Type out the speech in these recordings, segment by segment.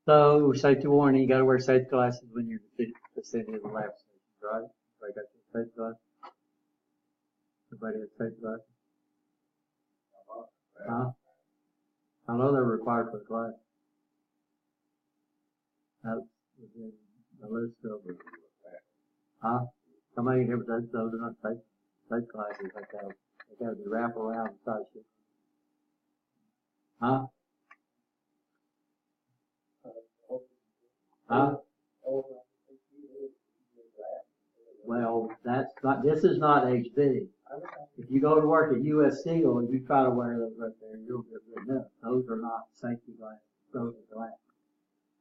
So, safety warning, you gotta wear safety glasses when you're in the vicinity of the lab station, right? Everybody got your safety glasses? Everybody has safety glasses? Huh? I know they're required for the class. That's within the list of, huh? Somebody here, but those are not safety glasses, they gotta be wrapped around the side shit. Huh? Huh? Well, this is not HB. If you go to work at US Steel and you try to wear those right there, you'll get written up. Those are not safety glasses. Those are glasses.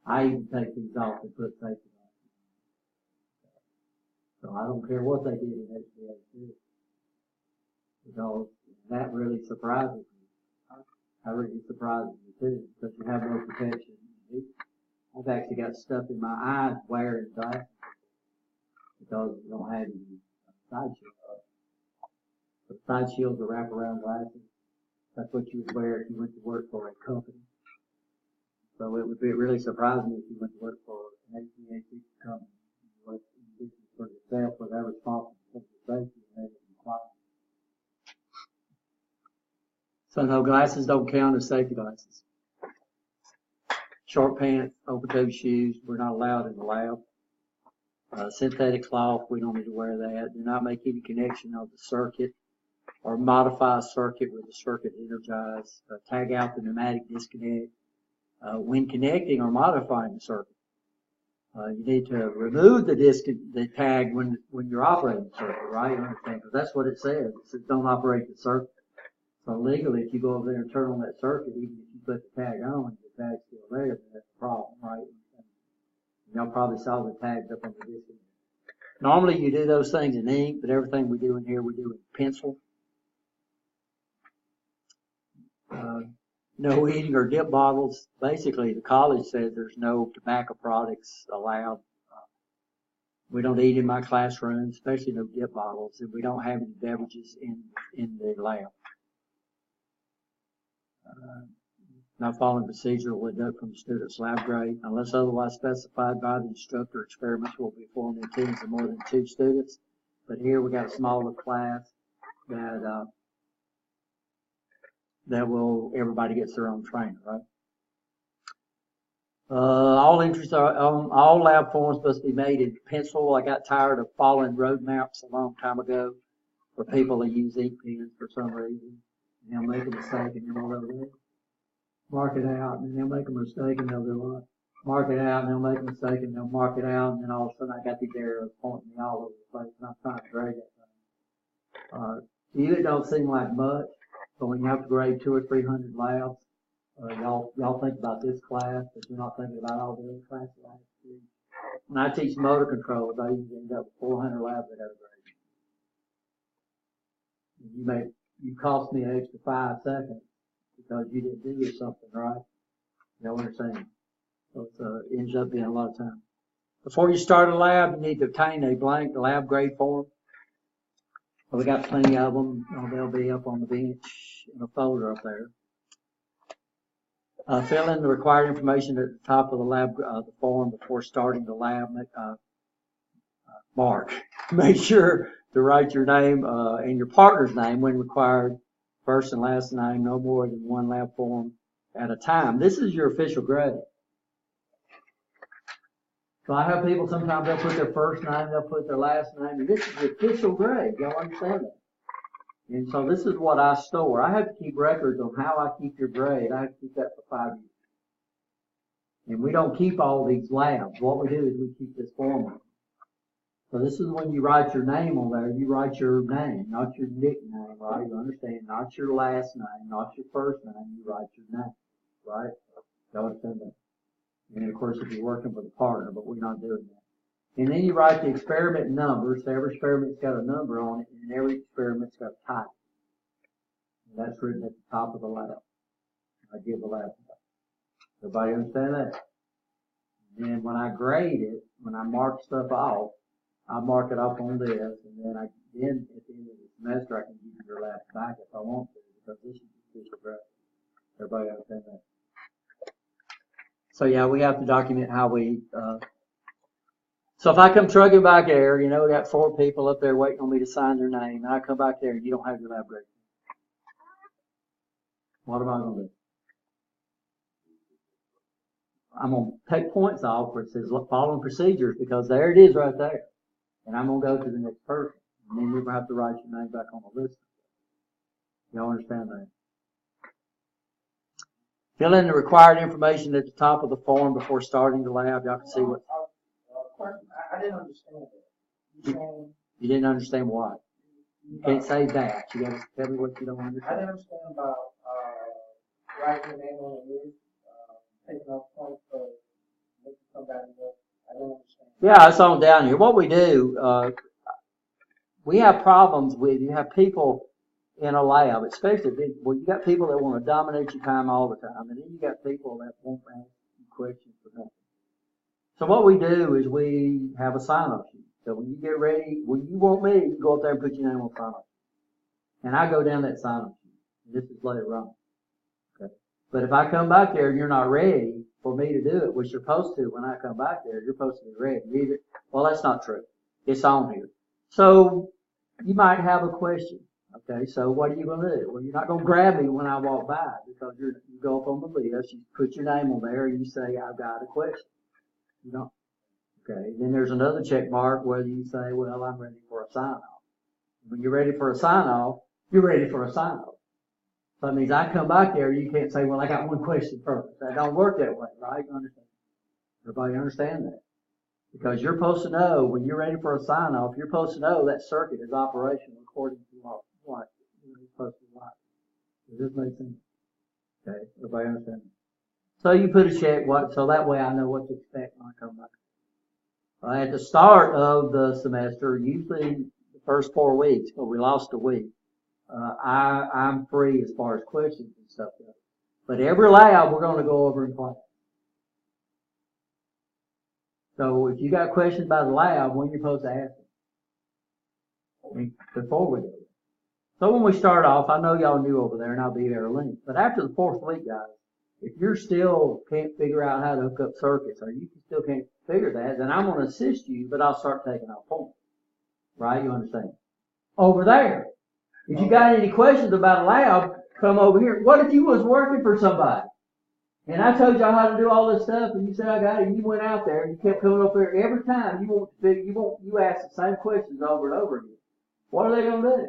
I even take these off and put safety glasses on. So I don't care what they did in HVAC. Because that really surprises me. That really surprises me too, because you have no protection. I've actually got stuff in my eyes wearing glasses because you don't have any side shields. The side shields are wraparound glasses. That's what you would wear if you went to work for a company. So it would be really surprising if you went to work for an HVAC company. You work in business for yourself, where they're responsible for your safety and everything quiet. So no, glasses don't count as safety glasses. Short pants, open-toe shoes, we're not allowed in the lab. Synthetic cloth, we don't need to wear that. Do not make any connection of the circuit or modify a circuit with the circuit energized. Tag out the pneumatic disconnect. When connecting or modifying the circuit, you need to remove the tag when you're operating the circuit, right? You understand? Because that's what it says. It says don't operate the circuit. So legally, if you go over there and turn on that circuit, even if you put the tag on, the tag's still there, then that's a problem, right? Y'all probably saw the tags up on the disc. Normally you do those things in ink, but everything we do in here, we do in pencil. No eating or dip bottles. Basically, the college says there's no tobacco products allowed. We don't eat in my classroom, especially no dip bottles, and we don't have any beverages in the lab. Not following procedure will deduct from the student's lab grade. Unless otherwise specified by the instructor, experiments will be performed in teams of more than 2 students. But here we got a smaller class that will, everybody gets their own trainer, right? All entries are on all lab forms must be made in pencil. I got tired of following road maps a long time ago for people that use ink pens for some reason. And they'll make a mistake and they'll mark it out, and they'll make a mistake and they'll do what? Mark it out, and they'll make a mistake and they'll mark it out, and then all of a sudden I got these arrows pointing me all over the place, and I'm trying to grade that thing. To you it don't seem like much, but when you have to grade 200 or 300 labs, y'all think about this class, but you're not thinking about all the other classes I have to do. When I teach motor controls, I usually end up with 400 labs I got to grade. You cost me an extra 5 seconds because you didn't do something right. You know what I'm saying? So it ends up being a lot of time. Before you start a lab, you need to obtain a blank lab grade form. Well, we got plenty of them. They'll be up on the bench in a folder up there. Fill in the required information at the top of the lab, the form before starting the lab. Mark. Make sure to write your name and your partner's name when required. First and last name, no more than 1 lab form at a time. This is your official grade. So I have people, sometimes they'll put their first name, they'll put their last name, and this is the official grade. Y'all understand that? And so this is what I store. I have to keep records on how I keep your grade. I have to keep that for 5 years. And we don't keep all these labs. What we do is we keep this form on. So this is when you write your name on there. You write your name, not your nickname, right? You understand? Not your last name, not your first name. You write your name, right? You understand that? And of course, if you're working with a partner, but we're not doing that. And then you write the experiment number. So every experiment's got a number on it, and every experiment's got a title. And that's written at the top of the lab. I give the lab. Everybody understand that? And then when I grade it, when I mark stuff off, I mark it off on this, and then at the end of the semester, I can give you your lab back if I want to, because this is the official grade. Everybody Everybody understand that? So yeah, we have to document how we, so if I come trucking back there, we got 4 people up there waiting on me to sign their name, and I come back there and you don't have your lab record. What am I going to do? I'm going to take points off where it says following procedures, because there it is right there. And I'm going to go to the next person. And then you're going to have to write your name back on the list. Y'all understand that? Fill in the required information at the top of the form before starting the lab. Y'all can see what. I didn't understand that. You didn't understand what? You can't say that. You got to tell me what you don't understand. I didn't understand about writing your name on the list, taking off points for making somebody else. I didn't understand. Yeah, it's on down here. What we do, we have problems with, you have people in a lab, especially well, you got people that want to dominate your time all the time, and then you got people that won't ask you questions for nothing. So what we do is we have a sign-off sheet. So when you get ready, when you want me, you go up there and put your name on the sign-off sheet. And I go down that sign-off sheet. This is later on. Okay. But if I come back there and you're not ready for me to do it, which you're supposed to when I come back there, you're supposed to be ready. Well, that's not true. It's on here. So you might have a question. Okay, so what are you going to do? Well, you're not going to grab me when I walk by, because you go up on the list, you put your name on there, and you say, I've got a question. You don't. Okay, then there's another check mark where you say, well, I'm ready for a sign-off. When you're ready for a sign-off, you're ready for a sign-off. So that means I come back there, you can't say, well, I got one question first. That don't work that way, right? Understand? Everybody understand that? Because you're supposed to know, when you're ready for a sign-off, you're supposed to know that circuit is operational according to law. What you're supposed to watch. Does this make sense? Okay, everybody understand? So you put a check, so that way I know what to expect when I come back. At the start of the semester, usually the first 4 weeks, but we lost a week, I'm free as far as questions and stuff goes. But every lab we're going to go over in class. So if you got questions about the lab, when you're supposed to ask them before we do it. So when we start off, I know y'all new over there, and I'll be there late. But after the 4th week, guys, if you're still can't figure out how to hook up circuits, or you still can't figure that, then I'm going to assist you, but I'll start taking off points. Right? You understand? Over there. If you got any questions about a lab, come over here. What if you was working for somebody? And I told y'all how to do all this stuff, and you said I got it, and you went out there, and you kept coming up there every time you ask the same questions over and over again. What are they going to do?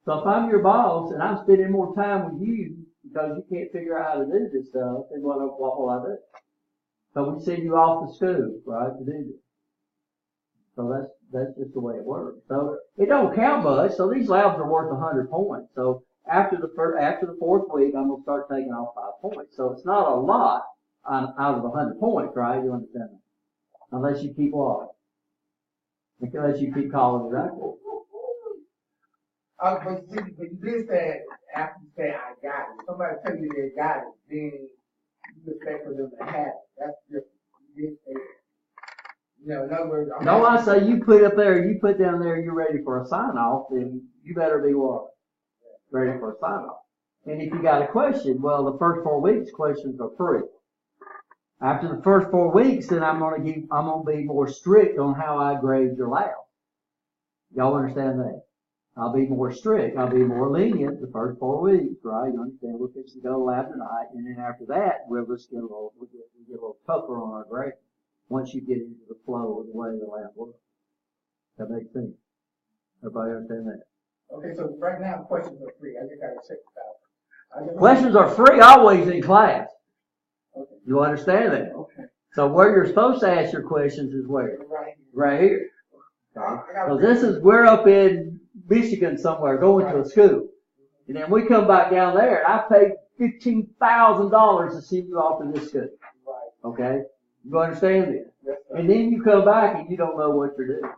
So if I'm your boss and I'm spending more time with you because you can't figure out how to do this stuff, then what will I do? So we send you off to school, right, to do this. So that's just the way it works. So it don't count much. So these labs are worth 100 points. So after the 4th week, I'm gonna start taking off 5 points. So it's not a lot out of 100 points, right? You understand that? Unless you keep what? Unless you keep calling it out. But you did say, after you say I got it, somebody tell you they got it, then you expect for them to have it. That's different. You did say that. In other words, I say you put down there, you're ready for a sign-off, then you better be what? Ready for a sign-off. And if you got a question, well, the first 4 weeks, questions are free. After the first 4 weeks, then I'm gonna be more strict on how I grade your lab. Y'all understand that? I'll be more strict. I'll be more lenient the first 4 weeks, right? You understand? We're fixing to go lab tonight, and then after that, we'll just get a little tougher on our grade once you get into the flow of the way the lab works. That makes sense. Everybody understand that? Okay, so right now questions are free. I just got to check it out. Questions are free always in class. Okay. You understand that? Okay. So where you're supposed to ask your questions is where? Right here. So we're up in Michigan somewhere going to a school. And then we come back down there and I paid $15,000 to send you off to this school. Okay? You understand this? And then you come back and you don't know what you're doing.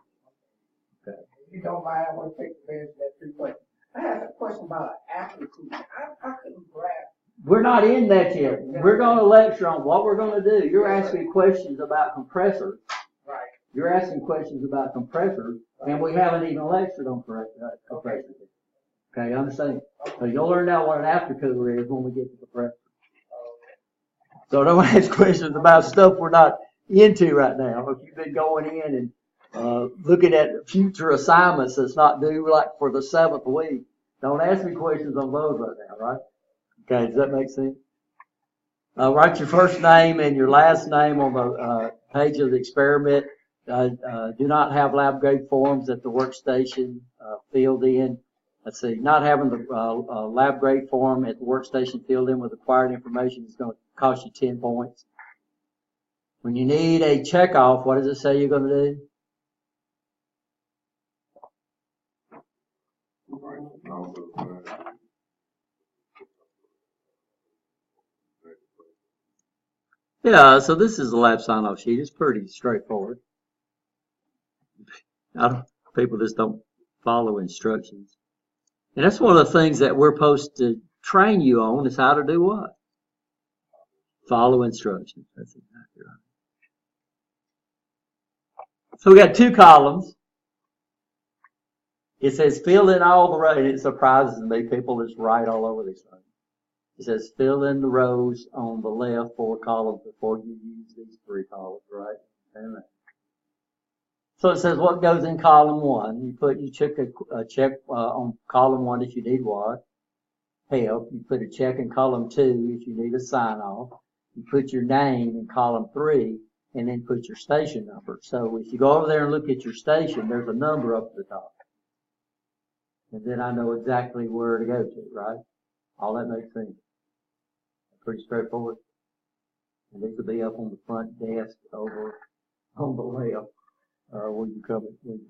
Okay. If you don't mind, I want to take advantage of that 3 questions. I had a question about aptitude. I couldn't grasp. We're not in that yet. We're going to lecture on what we're going to do. You're asking questions about compressors. Right. You're asking questions about compressors, and we haven't even lectured on compressors. Okay, you understand? So you'll learn out what an aftercooler is when we get to compressors. So don't ask questions about stuff we're not into right now. If you've been going in and looking at future assignments that's not due like for the 7th week, don't ask me questions on those right now, right? Okay, does that make sense? Write your first name and your last name on the page of the experiment. Do not have lab grade forms at the workstation filled in. Let's see, not having the lab grade form at the workstation filled in with required information is going to cost you 10 points. When you need a checkoff, what does it say you're going to do? Yeah, so this is the lab sign-off sheet. It's pretty straightforward. People just don't follow instructions. And that's one of the things that we're supposed to train you on is how to do what? Follow instructions. That's exactly right. So we got 2 columns. It says fill in all the rows. It surprises me. People just write all over these things. It says fill in the rows on the left 4 columns before you use these 3 columns, right? So it says what goes in column 1. You check a check on column 1 if you need what? Help. You put a check in column 2 if you need a sign off. You put your name in column 3 and then put your station number. So if you go over there and look at your station, there's a number up at the top. And then I know exactly where to go to, right? All that makes sense. Pretty straightforward. And these will be up on the front desk over on the left, when you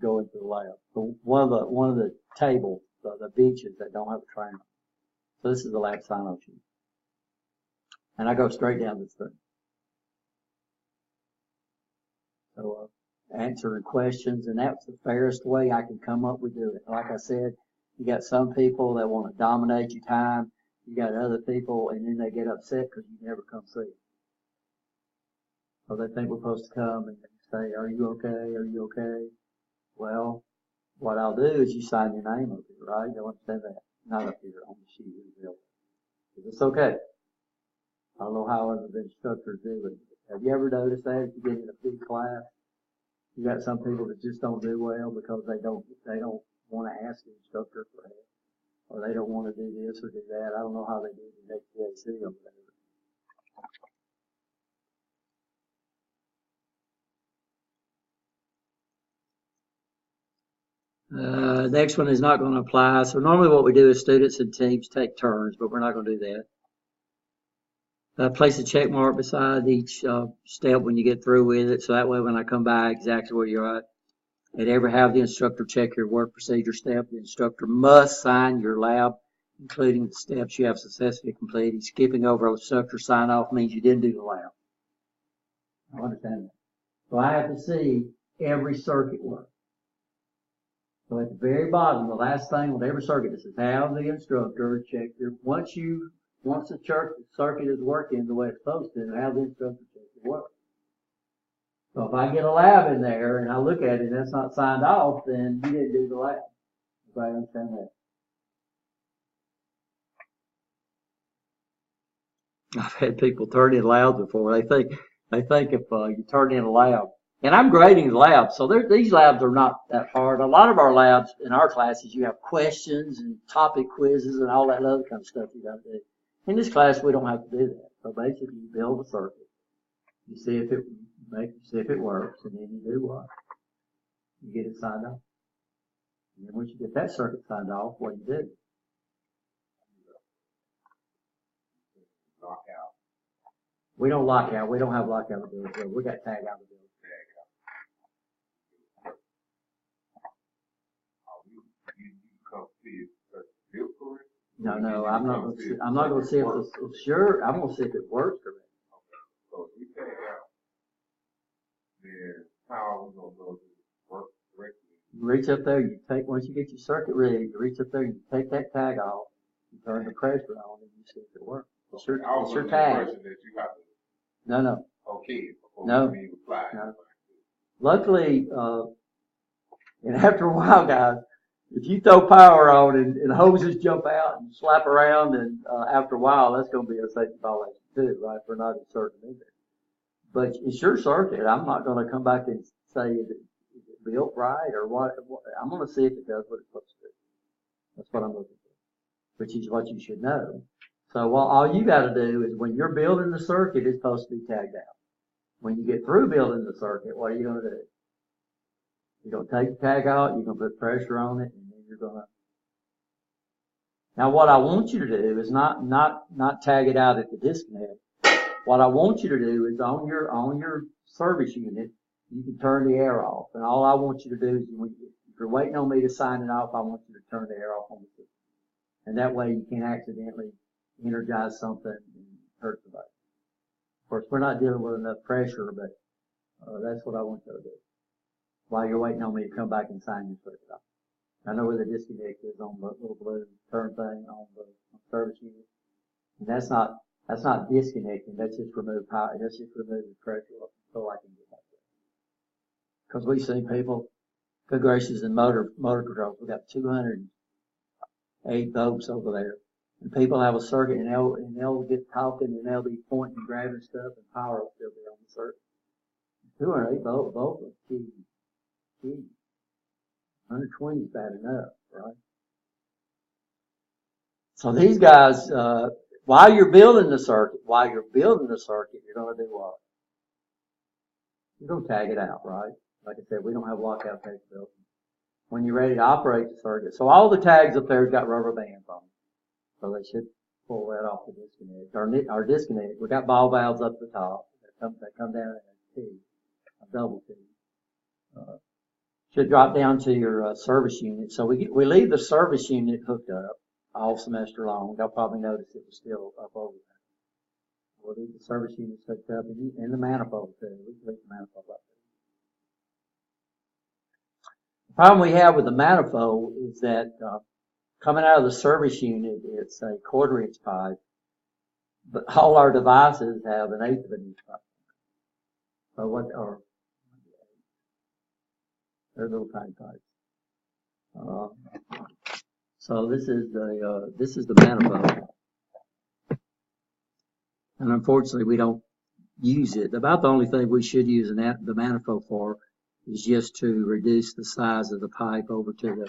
go into the lab. So one of the tables, the benches that don't have a trainer. So this is the lab sign-off sheet. And I go straight down this thing. So, answering questions, and that's the fairest way I can come up with doing it. Like I said, you got some people that want to dominate your time. You got other people, and then they get upset because you never come see them. So they think we're supposed to come and say, are you okay? Are you okay? Well, what I'll do is you sign your name up here, right? You'll understand that. Not up here on the sheet. It's okay. I don't know how other instructors do it. Have you ever noticed that if you get in a big class, you got some people that just don't do well because they don't want to ask the instructor for help, or they don't want to do this or do that. I don't know how they do it in HVAC or whatever. Next one is not going to apply. So normally what we do is students and teams take turns, but we're not going to do that. Place a check mark beside each step when you get through with it, so that way when I come by, exactly where you're at. And ever have the instructor check your work procedure step. The instructor must sign your lab, including the steps you have successfully completed. Skipping over a instructor sign off means you didn't do the lab. I understand that. So I have to see every circuit work. So at the very bottom, the last thing on every circuit, it says have the instructor check your, once the circuit is working the way it's supposed to, have the instructor check your work. So if I get a lab in there and I look at it and that's not signed off, then you didn't do the lab. Everybody understand that? I've had people turn in labs before. They think if you turn in a lab, and I'm grading the labs, so these labs are not that hard. A lot of our labs in our classes, you have questions and topic quizzes and all that other kind of stuff you got to do. In this class, we don't have to do that. So basically, you build a circuit, you see if it works, and then you do what? You get it signed off. And then once you get that circuit signed off, what do you do? Lock out. We don't lock out. We don't have lockout ability. We got tag out ability. No, I'm not going to see. I'm not going to see if it's sure. I'm going to see if it works correctly. Okay. So if we tag out, then how are we going to know if it works correctly? You reach up there. Once you get your circuit ready, you reach up there and you take that tag off. You turn the pressure on and you see if it works. It's your tag. No. Okay. No. Luckily, and after a while, guys, if you throw power on and hoses jump out and slap around, and after a while, that's going to be a safety violation too, right? For not inserting in there. But it's your circuit. I'm not going to come back and say is it built right or what. I'm going to see if it does what it's supposed to do. That's what I'm looking for, which is what you should know. So all you got to do is when you're building the circuit, it's supposed to be tagged out. When you get through building the circuit, what are you going to do? You're going to take the tag out, you're going to put pressure on it, and then you're going to. Now what I want you to do is not tag it out at the disconnect. What I want you to do is on your service unit, you can turn the air off. And all I want you to do is if you're waiting on me to sign it off, I want you to turn the air off on the system. And that way you can't accidentally energize something and hurt somebody. Of course, we're not dealing with enough pressure, but that's what I want you to do while you're waiting on me to come back and sign your circuit off. I know where the disconnect is on the little blue turn thing on the service unit. And that's not disconnecting. That's just remove power. That's just remove the pressure so I can get back there. Because we've seen people, good gracious, in motor controls. We got 208 volts over there. And people have a circuit and they'll get talking and they'll be pointing and grabbing stuff and power will still be on the circuit. 208 volts is key. 120 is bad enough, right? So these guys, while you're building the circuit, you're going to do what? You're going to tag it out, right? Like I said, we don't have lockout capability. When you're ready to operate the circuit, so all the tags up there have got rubber bands on them. So they should pull that off the disconnect. Our disconnect, we got ball valves up the top. They come down in a T, a double T. Should drop down to your service unit. So we leave the service unit hooked up all semester long. They'll probably notice it was still up over there. We'll leave the service unit hooked up and the manifold too. We can leave the manifold up there. The problem we have with the manifold is that coming out of the service unit, it's a 1/4 inch pipe, but all our devices have an 1/8 of an inch pipe. So they're little tiny pipes. So this is the manifold, and unfortunately we don't use it. About the only thing we should use the manifold for is just to reduce the size of the pipe over to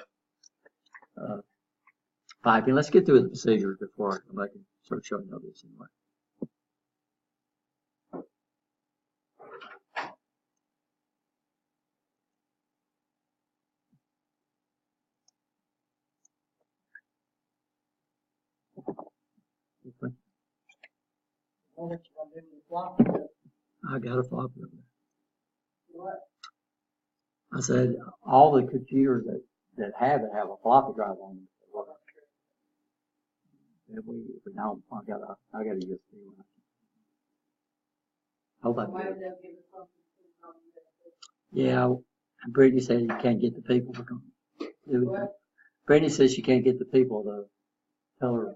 the piping. Let's get through the procedures before I come back and start showing you this anyway. I got a floppy over there. What? I said all the computers that have it have a floppy drive on them. If we don't, I gotta just see one. Hope I can. Yeah, Brittany said you can't get the people to come do it. Brittany says she can't get the people to tell her.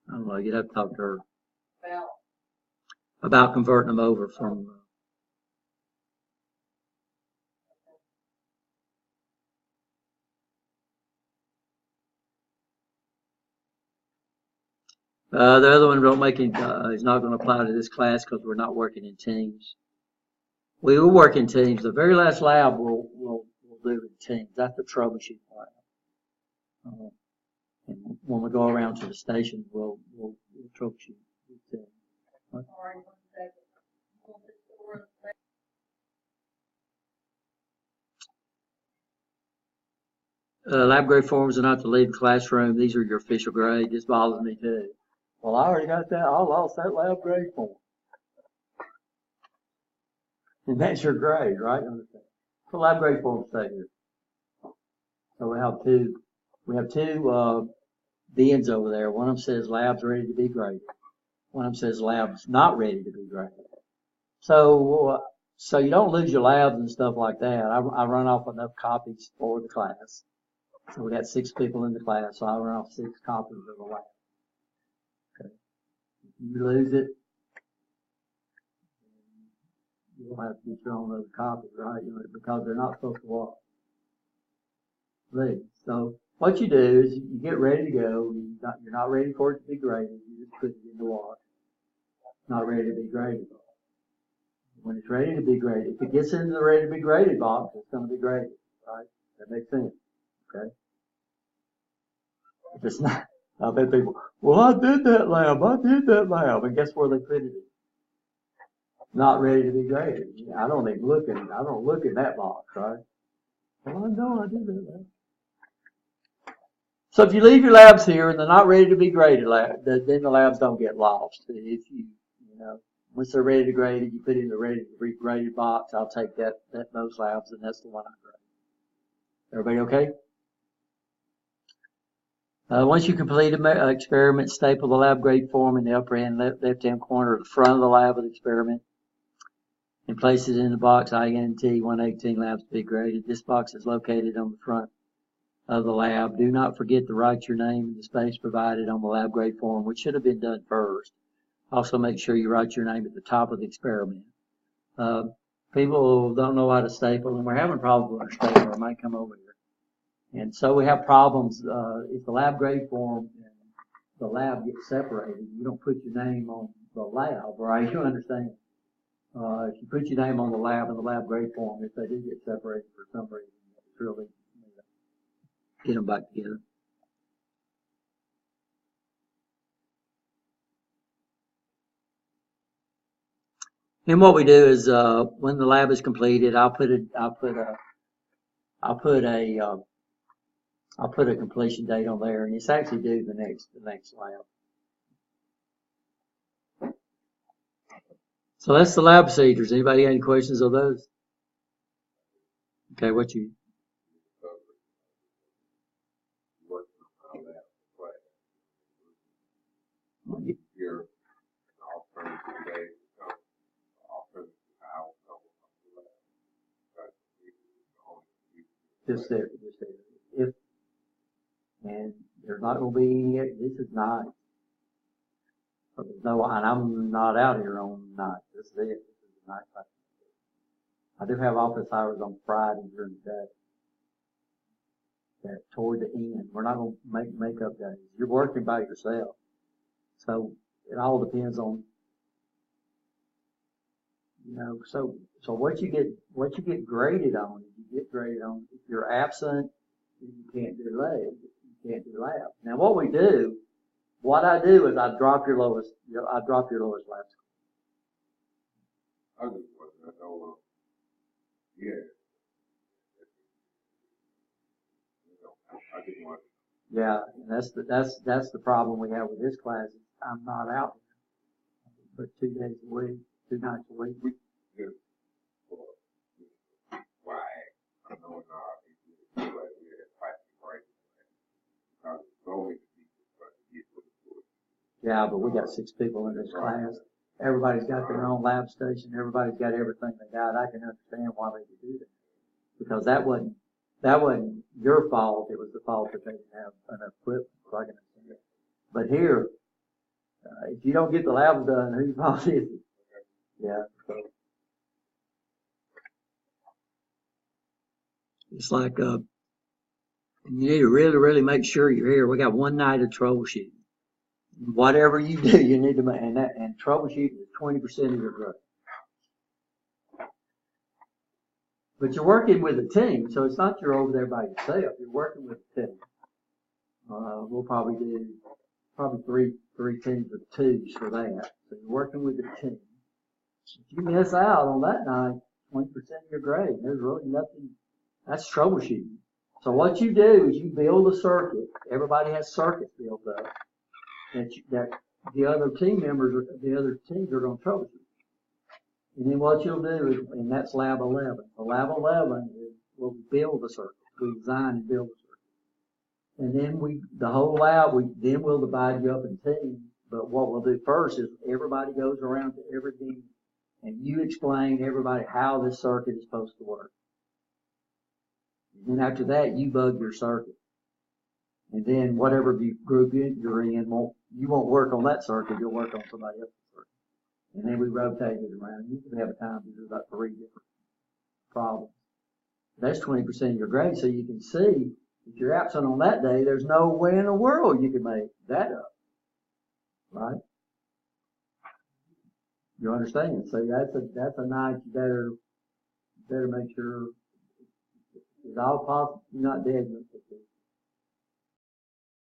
I don't know. You'd have to talk to her about converting them over from. The other one don't make it. Is not going to apply to this class because we're not working in teams. We will work in teams. The very last lab we'll do in teams. That's the troubleshoot part. And when we go around to the stations, we'll troubleshoot. What? Lab grade forms are not to leave the classroom. These are your official grade. This bothers me too. Well, I already got that. I lost that lab grade form. And that's your grade, right? Understand? So lab grade forms stay here. So we have two bins over there. One of them says labs ready to be graded. One of them says labs not ready to be graded. So you don't lose your labs and stuff like that. I run off enough copies for the class. So we got 6 people in the class, so I run off 6 copies of the lab. Okay. If you lose it, you'll have to get your own other copies, right? Because they're not supposed to walk. leads. So what you do is you get ready to go. You're not ready for it to be graded. You just put it in the wash. Not ready to be graded. When it's ready to be graded, if it gets into the ready to be graded box, it's going to be graded, right? That makes sense, okay? If it's not, I bet people, well, I did that lab, and guess where they put it? Not ready to be graded. I don't even look in that box, right? Well, I know I did that lab. So if you leave your labs here and they're not ready to be graded, then the labs don't get lost. If you know, once they're ready to grade it, you put it in the ready to be graded box. I'll take those labs, and that's the one I grade. Everybody okay? Once you complete an experiment, staple the lab grade form in the upper hand left-hand corner of the front of the lab of the experiment and place it in the box INT 118 labs to be graded. This box is located on the front of the lab. Do not forget to write your name in the space provided on the lab grade form, which should have been done first. Also make sure you write your name at the top of the experiment. People don't know how to staple, and we're having problems with our stapler. I might come over here. And so we have problems, if the lab grade form and the lab gets separated, you don't put your name on the lab, right? You understand? If you put your name on the lab and the lab grade form, if they do get separated for some reason, it's really get them back together. And what we do is, when the lab is completed, I'll put a completion date on there, and it's actually due the next lab. So that's the lab procedures. Anybody got any questions on those? Okay, what you? Just there. If, and there's not going to be any, this is night. So there's no, and I'm not out here on night. This is it. This is night. I do have office hours on Friday during the day. That toward the end. We're not going to make makeup days. You're working by yourself. So it all depends on, so what you get graded on, you get graded on. If you're absent, you can't do lab. Now what I do is I drop your lowest lab score. I just wasn't know. Yeah. I didn't want. Yeah, and that's the problem we have with this class. I'm not out here, but 2 days a week, 2 nights a week. Why? I know now. Yeah, but we got 6 people in this class. Everybody's got their own lab station. Everybody's got everything they got. I can understand why they would do that, because that wasn't your fault. It was the fault that they didn't have enough equipment. So I can understand that. But here, if you don't get the labs done, whose fault is it? Yeah. So. It's like, you need to really, really make sure you're here. We got 1 night of troubleshooting. Whatever you do, you need to make, and troubleshooting is 20% of your growth. But you're working with a team, so it's not you're over there by yourself. You're working with a team. We'll probably do three teams of 2s for that. So you're working with a team. If you miss out on that night, 20% of your grade. There's really nothing. That's troubleshooting. So what you do is you build a circuit. Everybody has circuits built up that the other team members, the other teams are going to troubleshoot. And then what you'll do is, and that's lab 11. So lab 11 is we'll build the circuit. We design and build the circuit. And then the whole lab, then we'll divide you up in teams. But what we'll do first is everybody goes around to every team and you explain to everybody how this circuit is supposed to work. And then after that, you bug your circuit. And then whatever group you're in, you won't work on that circuit, you'll work on somebody else's circuit. And then we rotate it around. You can have a time to do about 3 different problems. That's 20% of your grade, so you can see If you're absent on that day, there's no way in the world you could make that up. Right? You understand? So that's a night you better make sure it's all possible you're not dead